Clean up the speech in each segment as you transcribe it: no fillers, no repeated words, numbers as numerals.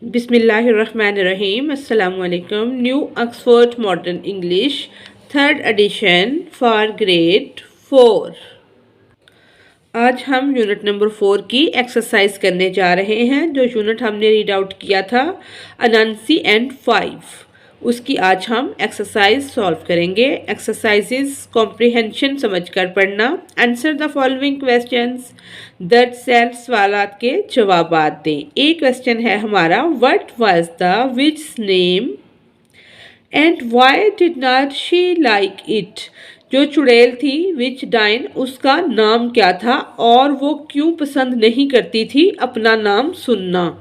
बिस्मिल्लाहिर्रहमानिर्रहीम। अस्सलाम वालेकुम। New Oxford modern English third edition for grade 4। आज हम यूनिट नंबर 4 की एक्सरसाइज करने जा रहे हैं। जो यूनिट हमने रीड आउट किया था अनंसी एंड 5, उसकी आज हम एक्सरसाइज सॉल्व करेंगे। एक्सरसाइजेस कॉम्प्रिहेंशन समझकर पढ़ना। Answer the following questions, 10 self सवालात के जवाबात दें। एक क्वेश्चन है हमारा, what was the witch name and why did not she like it. जो चुड़ैल थी विच डाइन, उसका नाम क्या था और वो क्यों पसंद नहीं करती थी अपना नाम सुनना।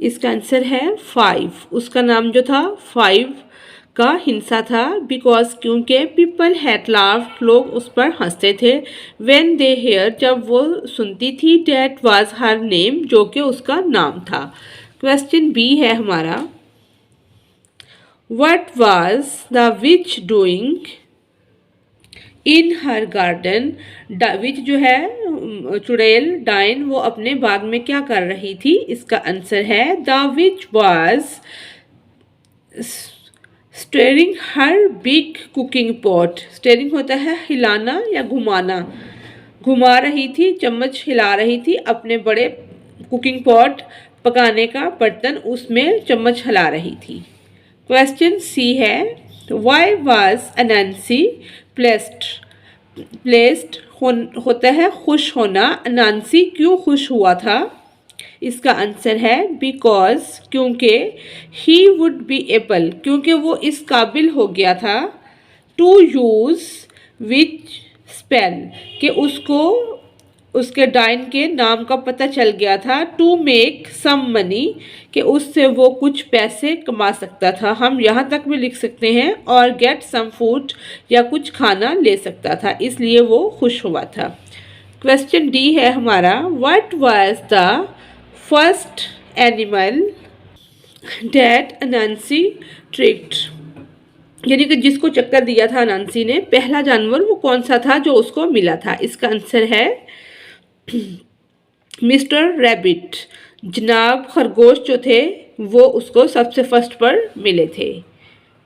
इसका आंसर है 5। उसका नाम जो था 5 का हिंसा था। बिकॉज क्योंकि पीपल हैड लाफ्ड, लोग उस पर हंसते थे। व्हेन दे हेयर, जब वो सुनती थी। डैट वाज हर नेम, जो कि उसका नाम था। क्वेश्चन बी है हमारा, what was the witch doing in her garden. Witch जो है चुड़ैल, डाइन, वो अपने बाग में क्या कर रही थी। इसका आंसर है the which was steering her big cooking pot. Steering होता है हिलाना या घुमाना। घुमा रही थी, चम्मच हिला रही थी अपने बड़े कुकिंग पॉट, पकाने का बर्तन, उसमें चम्मच हिला रही थी। क्वेश्चन सी है, वाई वाज अनंसी प्लेस्ड होता है खुश होना। अनांसी क्यों खुश हुआ था। इसका आंसर है बिकॉज क्योंकि ही वुड बी एबल, क्योंकि वो इस काबिल हो गया था। टू यूज विच स्पेल, कि उसको उसके डाइन के नाम का पता चल गया था। टू मेक सम मनी, कि उससे वो कुछ पैसे कमा सकता था। हम यहाँ तक भी लिख सकते हैं और गेट सम फूड, या कुछ खाना ले सकता था, इसलिए वो खुश हुआ था। क्वेश्चन डी है हमारा, what was the first animal that Anansi tricked. यानी कि जिसको चक्कर दिया था अनांसी ने, पहला जानवर वो कौन सा था जो उसको मिला था। इसका आंसर है मिस्टर रैबिट। जनाब खरगोश जो थे वो उसको सबसे फर्स्ट पर मिले थे।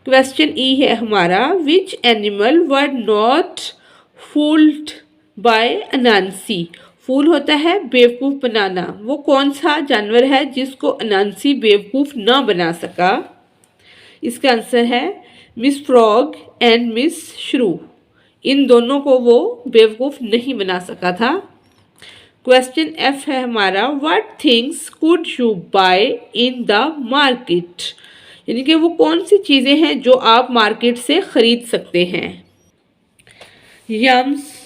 क्वेश्चन ई है हमारा, which animal were not fooled by Anansi. Fool होता है बेवकूफ़ बनाना। वो कौन सा जानवर है जिसको अनांसी बेवकूफ़ ना बना सका। इसका आंसर है मिस फ्रॉग एंड मिस श्रू। इन दोनों को वो बेवकूफ़ नहीं बना सका था। क्वेश्चन एफ है हमारा, what things could you buy in the market. यानी कि वो कौन सी चीज़ें हैं जो आप मार्केट से ख़रीद सकते हैं। Yams,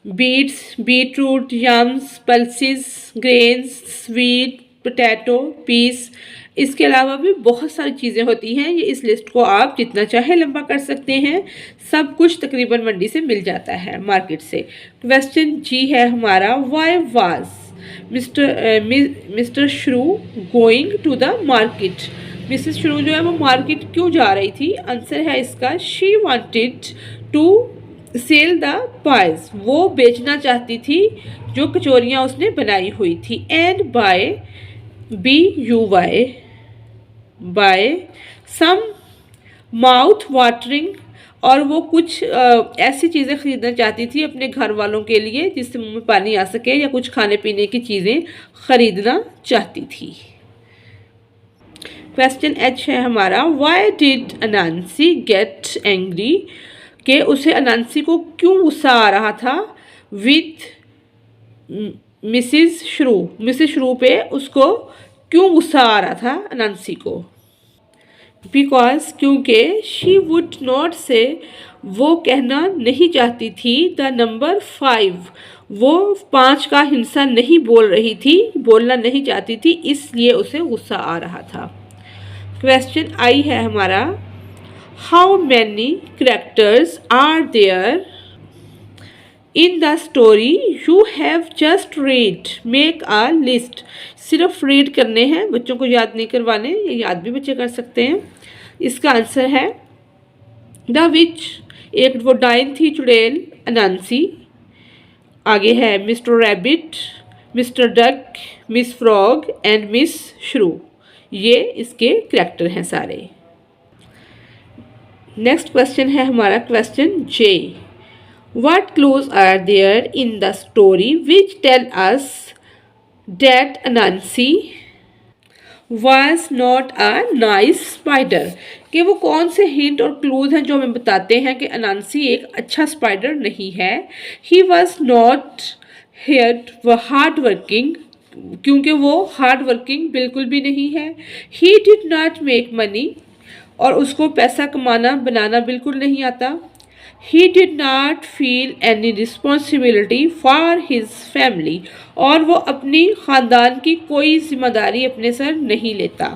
beets, beetroot, yams, pulses, grains, sweet potato, peas. इसके अलावा भी बहुत सारी चीज़ें होती हैं। ये इस लिस्ट को आप जितना चाहे लंबा कर सकते हैं। सब कुछ तकरीबन मंडी से मिल जाता है, मार्केट से। क्वेश्चन जी है हमारा, why was mister Shroo going to the market. Mrs Shroo जो है वो मार्केट क्यों जा रही थी। आंसर है इसका, she wanted to sell the pies. वो बेचना चाहती थी जो कचौरियाँ उसने बनाई हुई थी। And buy some mouth watering, और वो कुछ ऐसी चीज़ें ख़रीदना चाहती थी अपने घर वालों के लिए जिससे मुंह में पानी आ सके, या कुछ खाने पीने की चीज़ें ख़रीदना चाहती थी। क्वेश्चन एच है हमारा, वाई डिड अनांसी गेट एंग्री। कि उसे अनांसी को क्यों गुस्सा आ रहा था विथ मिसेस श्रू पे उसको क्यों गुस्सा आ रहा था अनांसी को। बिकॉज क्योंकि शी वुड नॉट से, वो कहना नहीं चाहती थी। द नंबर 5, वो 5 का हिंसा नहीं बोल रही थी, बोलना नहीं चाहती थी, इसलिए उसे गुस्सा आ रहा था। क्वेश्चन आई है हमारा, how many characters are there in the story you have just read. Make a list. सिर्फ रीड करने हैं, बच्चों को याद नहीं करवाने, ये याद भी बच्चे कर सकते हैं। इसका आंसर है द विच। एक वो डाइन थी चुड़ैल अनांसी। आगे है mister rabbit, mister duck, miss frog and miss श्रू। ये इसके करैक्टर हैं सारे। नेक्स्ट क्वेश्चन है हमारा question J. What clues are there in the story which tell us that Anansi was not a nice spider, कि वो कौन से हिंट और क्लूज हैं जो हमें बताते हैं कि अनांसी एक अच्छा स्पाइडर नहीं है। ही वॉज नॉट हेयर व हार्ड वर्किंग, क्योंकि वो हार्ड वर्किंग बिल्कुल भी नहीं है। He did not make money, और उसको पैसा कमाना बनाना बिल्कुल नहीं आता। He did not feel any responsibility for his family, और वो अपनी ख़ानदान की कोई जिम्मेदारी अपने सर नहीं लेता।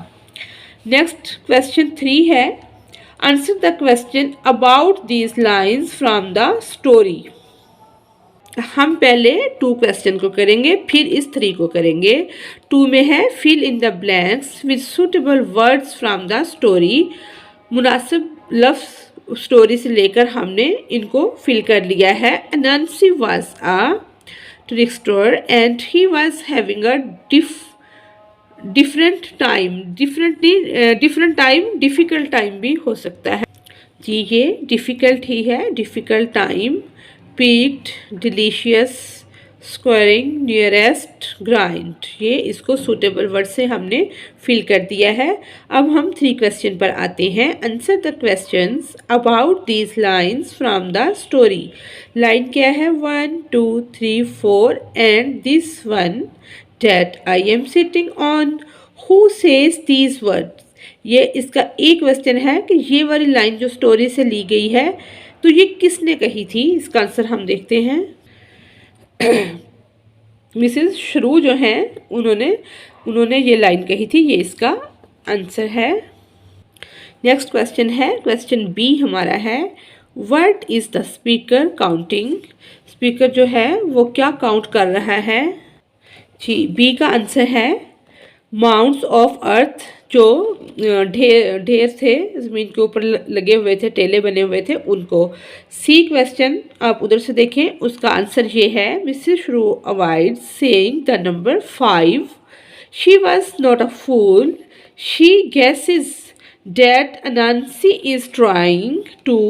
नेक्स्ट क्वेश्चन 3 है, answer the question about these lines from the story. हम पहले 2 क्वेश्चन को करेंगे, फिर इस 3 को करेंगे। 2 में है fill in the blanks with suitable words from the story. मुनासिब लफ्ज़ स्टोरी से लेकर हमने इनको फिल कर लिया है। Anansi was a trickster and he was having a different time, different time difficult time भी हो सकता है जी, ये डिफ़िकल्ट ही है, difficult time. Peeked, delicious, squaring, nearest, grind, ये इसको सूटेबल वर्ड से हमने फिल कर दिया है। अब हम 3 क्वेश्चन पर आते हैं। Answer the questions about these lines from the story. Line क्या है? 1 2 3 4 and this one that I am sitting on, who says these words. ये इसका एक क्वेश्चन है कि ये वाली लाइन जो स्टोरी से ली गई है तो ये किसने कही थी। इसका आंसर हम देखते हैं। मिसेस श्रू जो हैं उन्होंने ये लाइन कही थी, ये इसका आंसर है। नेक्स्ट क्वेश्चन है क्वेश्चन बी हमारा है, what is the speaker counting. Speaker जो है वो क्या काउंट कर रहा है जी। बी का आंसर है माउंट्स ऑफ अर्थ, जो ढेर थे ज़मीन के ऊपर लगे हुए थे, टेले बने हुए थे, उनको। सी क्वेश्चन आप उधर से देखें, उसका आंसर ये है, Mrs Shrew avoid saying the number 5, she was not a fool, she guesses that Anansi is trying to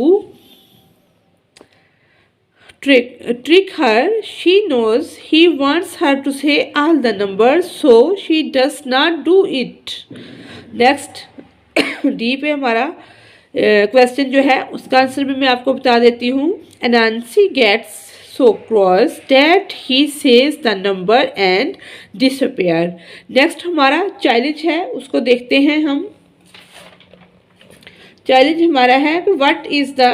trick her. She knows he wants her to say all the numbers, so she does not do it. Next D पे हमारा question जो है उसका answer भी मैं आपको बता देती हूँ। Anansi gets so cross that he says the number and disappear. Next हमारा चैलेंज है, उसको देखते हैं हम। चैलेंज हमारा है what is the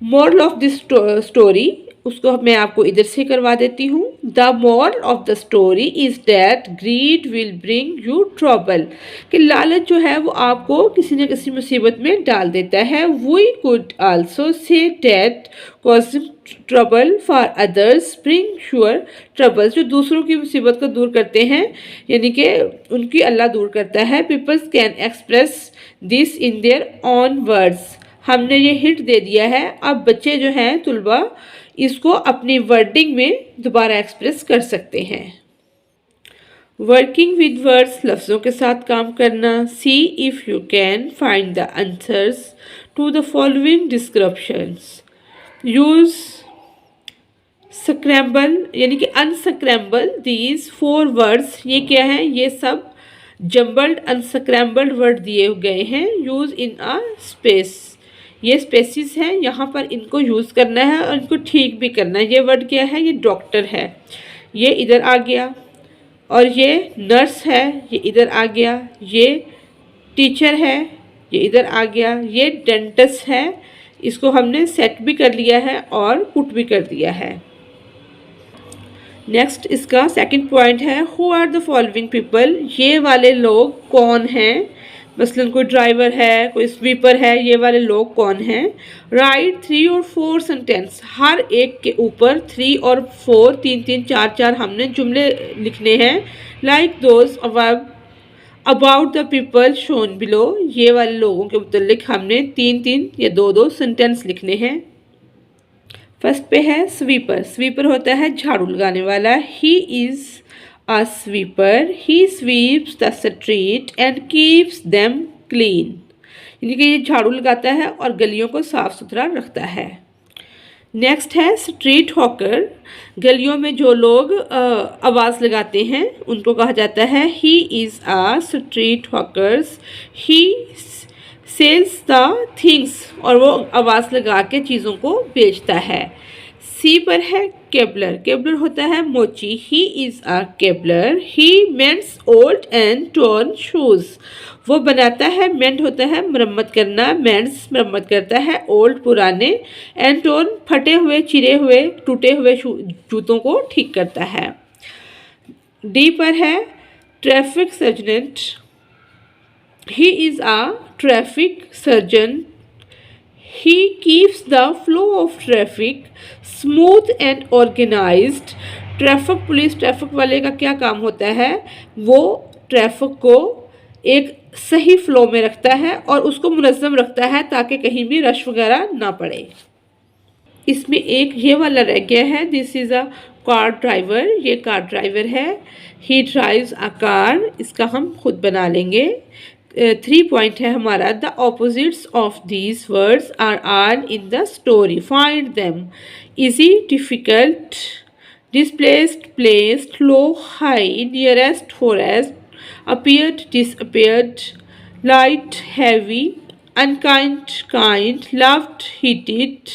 moral of this story, उसको मैं आपको इधर से करवा देती हूँ। The moral of the story is that greed will bring you trouble, कि लालच जो है वो आपको किसी न किसी मुसीबत में डाल देता है। We could also say that causing trouble for others bring sure trouble, जो दूसरों की मुसीबत को दूर करते हैं यानी कि उनकी अल्लाह दूर करता है। Peoples can express this in their own words, हमने ये हिंट दे दिया है। अब बच्चे जो हैं तुलबा इसको अपनी वर्डिंग में दोबारा एक्सप्रेस कर सकते हैं। वर्किंग विद वर्ड्स, लफ्ज़ों के साथ काम करना। See if you can find the answers to the following descriptions. Use scramble यानी कि अनस्क्रैम्बल दीज 4 वर्ड्स, ये क्या है? ये सब जम्बल्ड अनस्क्रैम्बल्ड वर्ड दिए गए हैं। यूज़ इन अ स्पेस, ये स्पेसिस हैं, यहाँ पर इनको यूज़ करना है और इनको ठीक भी करना है। ये वर्ड क्या है? ये डॉक्टर है, ये इधर आ गया। और ये नर्स है, ये इधर आ गया। ये टीचर है, ये इधर आ गया। ये डेंटिस्ट है, इसको हमने सेट भी कर लिया है और पुट भी कर दिया है। नेक्स्ट इसका सेकंड पॉइंट है, who are the following people, ये वाले लोग कौन हैं। मसलन कोई ड्राइवर है, कोई स्वीपर है, ये वाले लोग कौन हैं। राइट 3 और 4 सेंटेंस, हर एक के ऊपर 3 और 4, 3 3 4 4 हमने जुमले लिखने हैं। Like those about the people shown below, ये वाले लोगों के मुतल्लिक हमने 3 3 या 2 2 सेंटेंस लिखने हैं। फर्स्ट पे है स्वीपर, स्वीपर होता है झाड़ू लगाने वाला। He is A sweeper, he sweeps the street and keeps them clean. यानी कि ये झाड़ू लगाता है और गलियों को साफ सुथरा रखता है। नेक्स्ट है स्ट्रीट हॉकर। गलियों में जो लोग आवाज़ लगाते हैं उनको कहा जाता है he is a street hawkers. He sells the things, और वो आवाज़ लगा के चीज़ों को बेचता है। सी पर है केबलर। केबलर होता है मोची। He is a cobbler. He mends old and torn shoes. वो बनाता है, मेंट होता है मरम्मत करना, मेंट्स मरम्मत करता है, ओल्ड पुराने, एंड टोर्न फटे हुए, चिरे हुए, टूटे हुए जूतों को ठीक करता है। डी पर है traffic sergeant. He is a traffic surgeon. He keeps the flow of traffic smooth and organized. Traffic police, traffic वाले का क्या काम होता है? वो ट्रैफिक को एक सही फ्लो में रखता है और उसको मुनज़्ज़म रखता है ताकि कहीं भी रश वगैरह ना पड़े। इसमें एक ये वाला रह गया है, this is a car driver. ये कार ड्राइवर है। ही ड्राइव्स अ कार, इसका हम खुद बना लेंगे। 3 पॉइंट है हमारा। The opposites of these words are in the story, find them. Easy, difficult, displaced, placed, low, high, nearest, forest, appeared, disappeared, light, heavy, unkind, kind, loved, hated,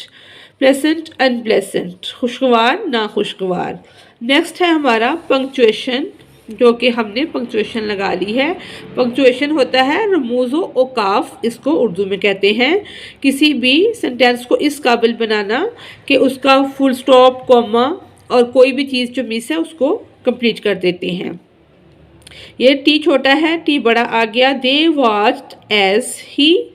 pleasant, unpleasant, खुशगवार, नाखुशगवार। Next है हमारा punctuation, जो कि हमने punctuation लगा ली है। Punctuation होता है रमूज़ो ओकाफ, इसको उर्दू में कहते हैं। किसी भी सेंटेंस को इस काबिल बनाना कि उसका फुल स्टॉप, कॉमा और कोई भी चीज़ जो मिस है उसको कंप्लीट कर देते हैं। ये टी छोटा है, टी बड़ा आ गया। They watched as he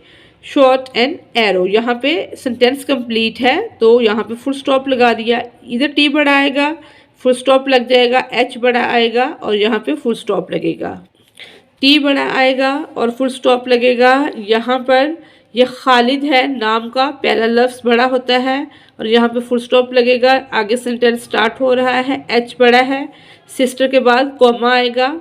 shot an arrow. यहाँ पे सेंटेंस कंप्लीट है तो यहाँ पे फुल स्टॉप लगा दिया। इधर टी बड़ा आएगा, फुल स्टॉप लग जाएगा, एच बड़ा आएगा और यहाँ पे फुल स्टॉप लगेगा। टी बड़ा आएगा और फुल स्टॉप लगेगा। यहाँ पर यह खालिद है नाम का, पहला लफ्ज़ बड़ा होता है और यहाँ पे फुल स्टॉप लगेगा। आगे सेंटेंस स्टार्ट हो रहा है, एच बड़ा है, सिस्टर के बाद कॉमा आएगा।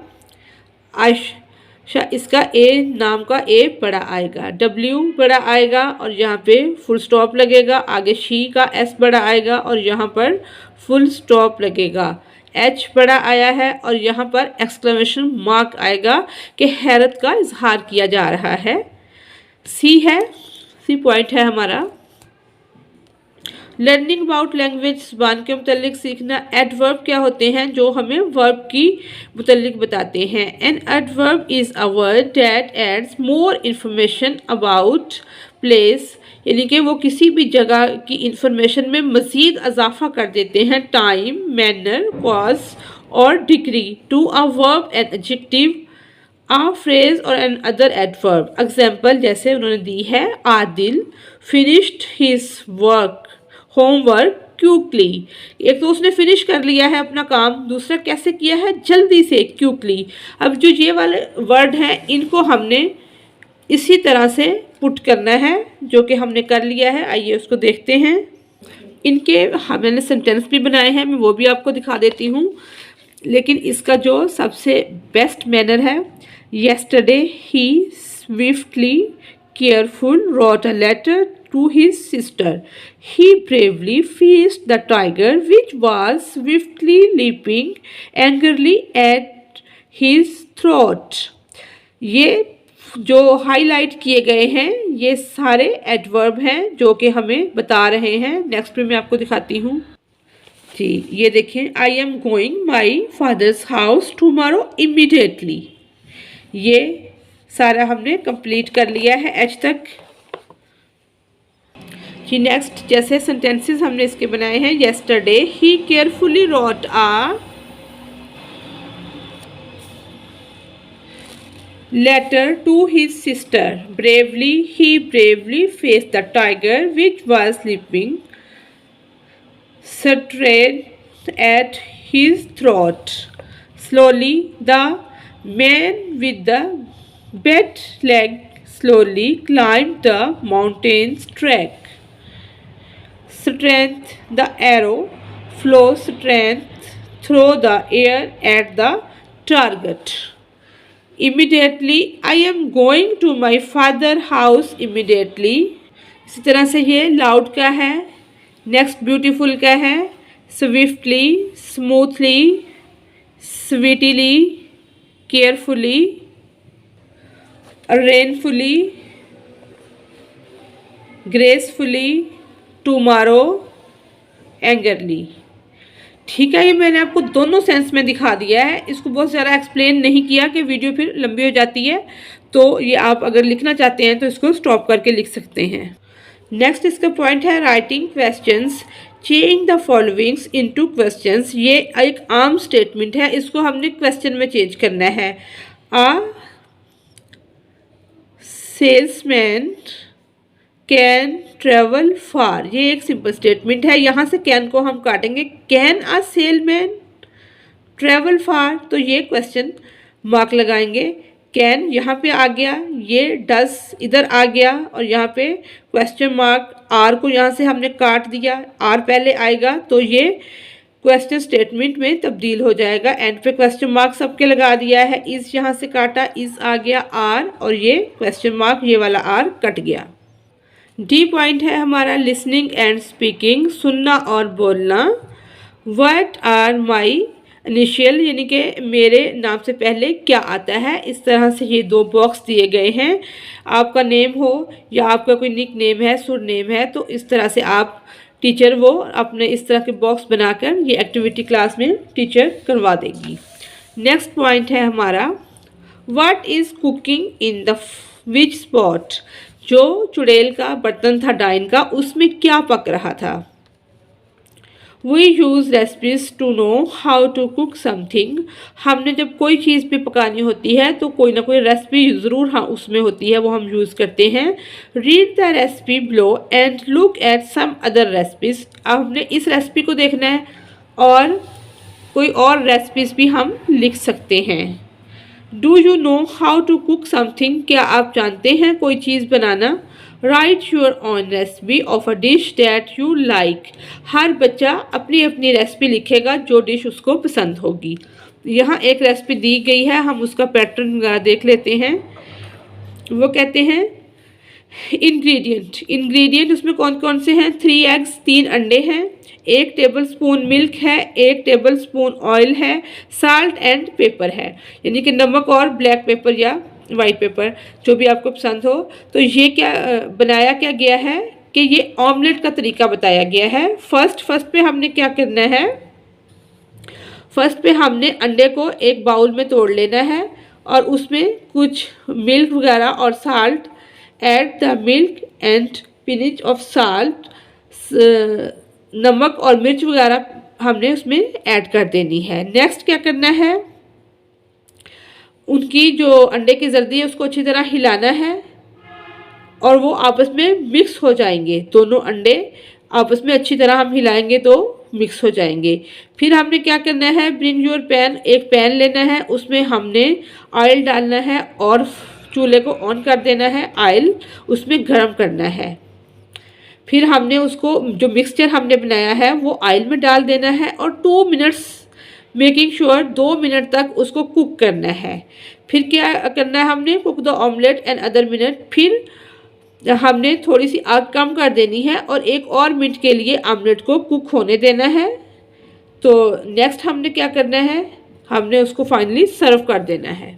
आयशा, इसका ए नाम का ए बड़ा आएगा। डब्ल्यू बड़ा आएगा और यहाँ पे फुल स्टॉप लगेगा। आगे शी का एस बड़ा आएगा और यहाँ पर फुल स्टॉप लगेगा। एच बड़ा आया है और यहाँ पर एक्सक्लेमेशन मार्क आएगा कि हैरत का इजहार किया जा रहा है। सी है, सी पॉइंट है हमारा। लर्निंग अबाउट लैंग्वेज, ज़बान के मुतल्लिक सीखना। एडवर्ब क्या होते हैं? जो हमें वर्ब की मुतल्लिक बताते हैं। An adverb is a word that adds more information about place, यानी कि वो किसी भी जगह की इंफॉर्मेशन में मज़ीद इजाफा कर देते हैं। टाइम, मैनर, कॉज और degree. To a verb an adjective, a phrase और एन अदर एडवर्ब। एग्जाम्पल जैसे उन्होंने दी है, Adil finished his work, homework quickly. एक तो उसने फिनिश कर लिया है अपना काम, दूसरा कैसे किया है? जल्दी से, क्विकली। अब जो ये वाले वर्ड हैं इनको हमने इसी तरह से पुट करना है जो कि हमने कर लिया है। आइए उसको देखते हैं। इनके मैंने सेंटेंस भी बनाए हैं, मैं वो भी आपको दिखा देती हूँ। लेकिन इसका जो सबसे बेस्ट मैनर है, yesterday he swiftly careful wrote a letter to his sister. He bravely faced the tiger which was swiftly leaping angrily at his throat. ये जो हाईलाइट किए गए हैं ये सारे एडवर्ब हैं जो कि हमें बता रहे हैं। नेक्स्ट में मैं आपको दिखाती हूँ जी। ये देखें, आई am going my father's house tomorrow immediately. ये सारा हमने कंप्लीट कर लिया है एच तक जी। नेक्स्ट जैसे सेंटेंसेस हमने इसके बनाए हैं। Yesterday he carefully wrote a letter to his sister. Bravely he bravely faced the tiger which was sleeping straight at his throat. Slowly the man with the bad leg slowly climbed the mountain's track. Strength, the arrow, flow strength through the air at the target. Immediately, I am going to my father house immediately. इसी तरह से ये loud का है। Next beautiful का है swiftly, smoothly, sweetly, carefully, रेनफुली, gracefully, tomorrow, angrily. ठीक है, ये मैंने आपको दोनों सेंस में दिखा दिया है, इसको बहुत ज़्यादा एक्सप्लेन नहीं किया कि वीडियो फिर लंबी हो जाती है। तो ये आप अगर लिखना चाहते हैं तो इसको स्टॉप करके लिख सकते हैं। नेक्स्ट इसका पॉइंट है writing questions, change the followings into questions. ये एक आम स्टेटमेंट है, इसको हमने क्वेश्चन में चेंज करना है। अ सेल्समैन कैन ट्रेवल फार, ये एक सिंपल स्टेटमेंट है। यहाँ से कैन को हम काटेंगे, कैन अ सेलमैन ट्रेवल फार, तो ये क्वेश्चन मार्क लगाएंगे। कैन यहाँ पे आ गया, ये डस इधर आ गया और यहाँ पे क्वेश्चन मार्क, आर को यहाँ से हमने काट दिया, आर पहले आएगा तो ये क्वेश्चन स्टेटमेंट में तब्दील हो जाएगा। एंड पे क्वेश्चन मार्क सबके लगा दिया है, इस यहाँ से काटा, इस आ गया आर और ये क्वेश्चन मार्क ये वाला आर कट गया। डी पॉइंट है हमारा लिसनिंग एंड स्पीकिंग, सुनना और बोलना। व्हाट आर माई इनिशियल, यानी कि मेरे नाम से पहले क्या आता है। इस तरह से ये दो बॉक्स दिए गए हैं। आपका नेम हो या आपका कोई निक नेम है, सुर नेम है, तो इस तरह से आप टीचर वो अपने इस तरह के बॉक्स बनाकर ये एक्टिविटी क्लास में टीचर करवा देगी। नेक्स्ट पॉइंट है हमारा what is cooking in the which spot, जो चुड़ैल का बर्तन था डाइन का, उसमें क्या पक रहा था। We use recipes to know how to cook something, हमने जब कोई चीज़ भी पकानी होती है तो कोई ना कोई रेसिपी ज़रूर हाँ उसमें होती है, वो हम यूज़ करते हैं। Read the recipe below and look at some other recipes, अब हमने इस रेसिपी को देखना है और कोई और रेसिपीज भी हम लिख सकते हैं। Do you know how to cook something, क्या आप जानते हैं कोई चीज़ बनाना। Write your own recipe of a dish that you like, हर बच्चा अपनी अपनी रेसिपी लिखेगा जो डिश उसको पसंद होगी। यहाँ एक रेसिपी दी गई है, हम उसका पैटर्न वगैरह देख लेते हैं। वो कहते हैं इंग्रेडिएंट उसमें कौन कौन से हैं। 3 एग्स, 3 अंडे हैं, 1 टेबलस्पून मिल्क है, 1 टेबलस्पून ऑयल है, साल्ट एंड पेपर है, यानी कि नमक और ब्लैक पेपर या वाइट पेपर जो भी आपको पसंद हो। तो ये क्या बनाया क्या गया है कि ये ऑमलेट का तरीका बताया गया है। फर्स्ट पे हमने क्या करना है, फर्स्ट पे हमने अंडे को एक बाउल में तोड़ लेना है और उसमें कुछ मिल्क वगैरह और salt, add the milk and pinch of salt, नमक और मिर्च वगैरह हमने उसमें ऐड कर देनी है। नेक्स्ट क्या करना है, उनकी जो अंडे की जर्दी है उसको अच्छी तरह हिलाना है और वो आपस में मिक्स हो जाएंगे। दोनों अंडे आपस में अच्छी तरह हम हिलाएंगे तो मिक्स हो जाएंगे। फिर हमने क्या करना है, ब्रिंग योर पैन, एक पैन लेना है, उसमें हमने ऑयल डालना है और चूल्हे को ऑन कर देना है, ऑयल उसमें गर्म करना है। फिर हमने उसको जो मिक्सचर हमने बनाया है वो ऑयल में डाल देना है और 2 मिनट्स मेकिंग श्योर 2 मिनट तक उसको कुक करना है। फिर क्या करना है, हमने cook the omelette and other minute, फिर हमने थोड़ी सी आग कम कर देनी है और 1 और मिनट के लिए ऑमलेट को कुक होने देना है। तो नेक्स्ट हमने क्या करना है, हमने उसको फाइनली सर्व कर देना है।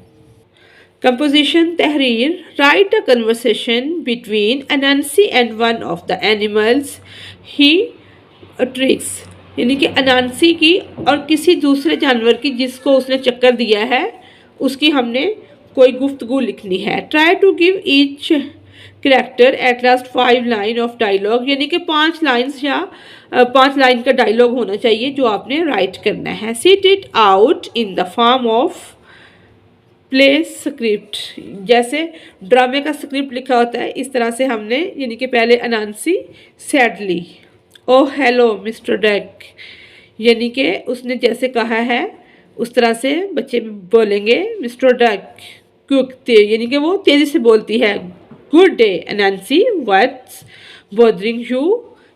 कंपोजिशन तहरीर, write a conversation between Anansi and one of the animals he tricks, यानी कि अनांसी की और किसी दूसरे जानवर की जिसको उसने चक्कर दिया है उसकी हमने कोई गुफ्तगू लिखनी है। Try to give each character at least 5 line of dialogue, यानी कि 5 लाइन्स या 5 लाइन का डायलॉग होना चाहिए जो आपने राइट करना है। Seat it out in the form of play script, जैसे ड्रामे का स्क्रिप्ट लिखा होता है इस तरह से हमने, यानी कि पहले Anansi sadly, oh hello mister duck, यानी कि उसने जैसे कहा है उस तरह से बच्चे बोलेंगे मिस्टर डक क्विक, यानी कि वो तेज़ी से बोलती है। Good day Anansi, what's bothering you,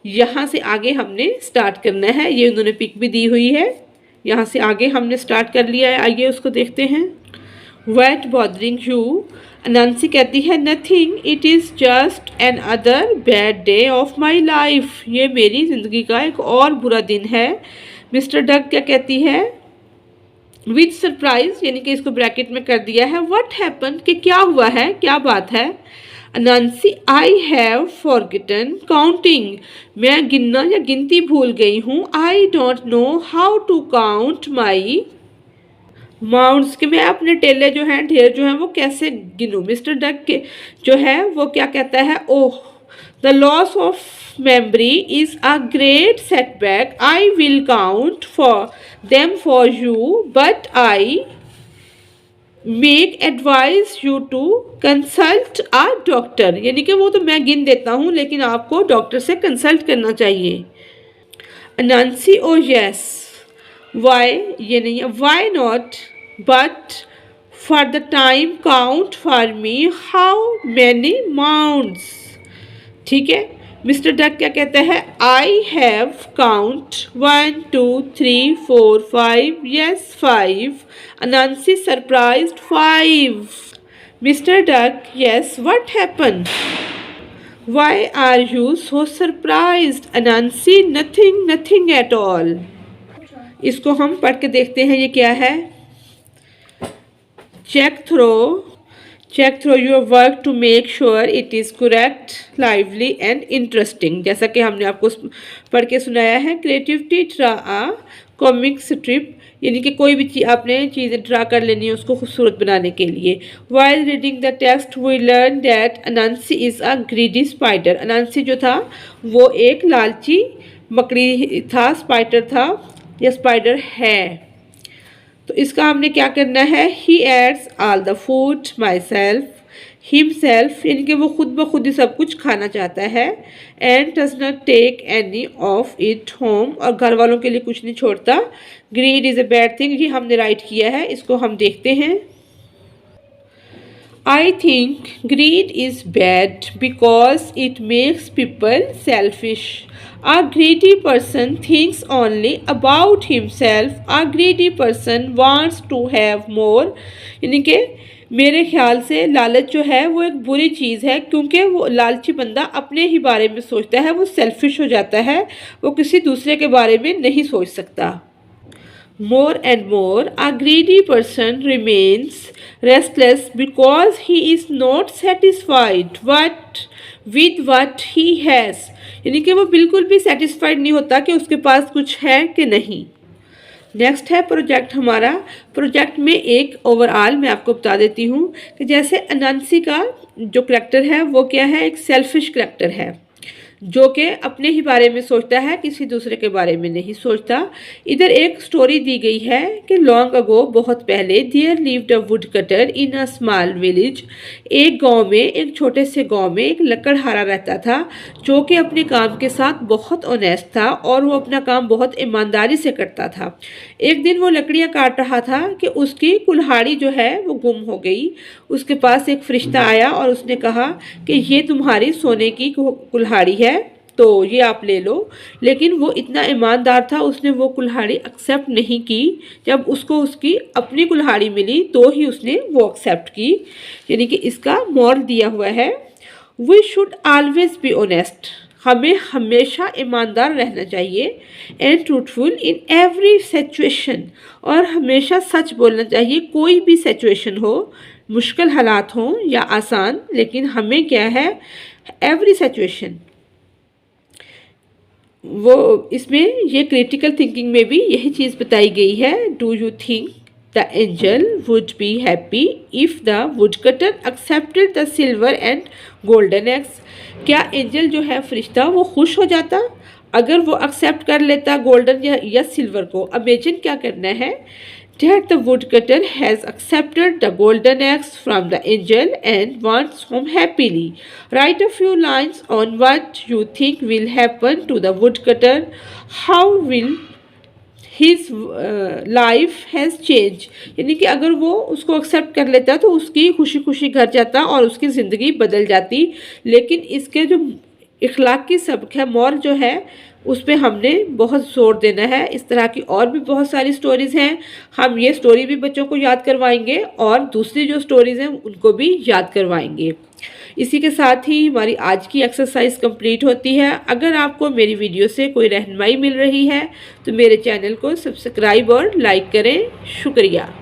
यहाँ से आगे हमने स्टार्ट करना है। ये उन्होंने पिक भी दी हुई है, यहाँ से आगे हमने स्टार्ट कर लिया है, आइए उसको देखते हैं। What bothering you? अनांसी कहती है nothing, it is just an other bad day of my life. ये मेरी ज़िंदगी का एक और बुरा दिन है। मिस्टर डक क्या कहती है? विद सरप्राइज, यानी कि इसको ब्रैकेट में कर दिया है। व्हाट हैपन, कि क्या हुआ है, क्या बात है? Anansi I have forgotten counting, मैं गिनना या गिनती भूल गई हूँ। I don't know how to count my mounts, कि मैं अपने टेले जो हैं, ढेर जो हैं, वो कैसे गिनूँ। मिस्टर डक के जो है वो क्या कहता है? Oh, the loss of memory is a great setback. I will count for them for you, but I make advise you to consult a doctor. यानी कि वो तो मैं गिन देता हूँ, लेकिन आपको डॉक्टर से कंसल्ट करना चाहिए। अनांसी ओ यस, वाई ये नहीं है, why not, but for the time count for me how many mounts. ठीक है। मिस्टर डक क्या कहते हैं? I have count 1 2 3 4 5, yes 5। Anansi surprised 5। Mister duck yes, what happen? Why are you so surprised? Anansi nothing, nothing at all. इसको हम पढ़ के देखते हैं, ये क्या है? Check through your work to make sure it is correct, lively and interesting. जैसा कि हमने आपको पढ़ के सुनाया है। क्रिएटिविटी ड्रा आ कॉमिक स्ट्रिप, यानी कि कोई भी चीज़ आपने चीज़ें ड्रा कर लेनी है उसको खूबसूरत बनाने के लिए। While reading the text we learn that Anansi is a greedy spider. Anansi जो था वो एक लालची मकड़ी था, स्पाइडर था या स्पाइडर है। तो इसका हमने क्या करना है? He eats all the food myself, himself, यानी कि वो खुद ब खुद ही सब कुछ खाना चाहता है। And does not take any of it home, और घर वालों के लिए कुछ नहीं छोड़ता। Greed is a bad thing, ये हमने राइट किया है, इसको हम देखते हैं। I think greed is bad because it makes people selfish. A greedy person thinks only about himself. A greedy person wants to have more. यानी कि मेरे ख्याल से लालच जो है वो एक बुरी चीज़ है, क्योंकि वो लालची बंदा अपने ही बारे में सोचता है, वो सेल्फिश हो जाता है, वो किसी दूसरे के बारे में नहीं सोच सकता। More and more, a greedy person remains restless because he is not satisfied with what he has. यानी कि वो बिल्कुल भी सेटिस्फाइड नहीं होता कि उसके पास कुछ है कि नहीं। नेक्स्ट है प्रोजेक्ट हमारा। प्रोजेक्ट में एक ओवरऑल मैं आपको बता देती हूँ कि जैसे अनांसी का जो करेक्टर है वो क्या है? एक सेल्फिश करेक्टर है, जो कि अपने ही बारे में सोचता है, किसी दूसरे के बारे में नहीं सोचता। इधर एक स्टोरी दी गई है कि लॉन्ग अगो, बहुत पहले, there lived a wood cutter in a small village. एक गांव में, एक छोटे से गांव में एक लकड़हारा रहता था, जो कि अपने काम के साथ बहुत ऑनेस्ट था और वो अपना काम बहुत ईमानदारी से करता था। एक दिन वो लकड़ियाँ काट रहा था कि उसकी कुल्हाड़ी जो है वो गुम हो गई। उसके पास एक फरिश्ता आया और उसने कहा कि ये तुम्हारी सोने की कुल्हाड़ी है, तो ये आप ले लो। लेकिन वो इतना ईमानदार था, उसने वो कुल्हाड़ी एक्सेप्ट नहीं की। जब उसको उसकी अपनी कुल्हाड़ी मिली तो ही उसने वो एक्सेप्ट की। यानी कि इसका मोरल दिया हुआ है, we should always be honest, हमें हमेशा ईमानदार रहना चाहिए। And truthful in every situation, और हमेशा सच बोलना चाहिए, कोई भी सिचुएशन हो, मुश्किल हालात हों या आसान, लेकिन हमें क्या है? Every situation. वो इसमें ये क्रिटिकल थिंकिंग में भी यही चीज़ बताई गई है। Do you think the angel would be happy if the wood cutter accepted the silver and golden eggs? क्या एंजल जो है फरिश्ता वो खुश हो जाता अगर वो एक्सेप्ट कर लेता गोल्डन या सिल्वर को? इमेजिन क्या करना है, that the woodcutter has accepted the golden eggs from the angel and wants home happily. Write a few lines on what you think will happen to the woodcutter. How will his life has changed? यानी कि अगर वो उसको accept कर लेता तो उसकी खुशी खुशी घर जाता और उसकी ज़िंदगी बदल जाती। लेकिन इसके जो इखलाक की सबक है, मोरल जो है उस पर हमने बहुत जोर देना है। इस तरह की और भी बहुत सारी स्टोरीज़ हैं, हम ये स्टोरी भी बच्चों को याद करवाएंगे और दूसरी जो स्टोरीज़ हैं उनको भी याद करवाएंगे। इसी के साथ ही हमारी आज की एक्सरसाइज कंप्लीट होती है। अगर आपको मेरी वीडियो से कोई रहनुमाई मिल रही है तो मेरे चैनल को सब्सक्राइब और लाइक करें। शुक्रिया।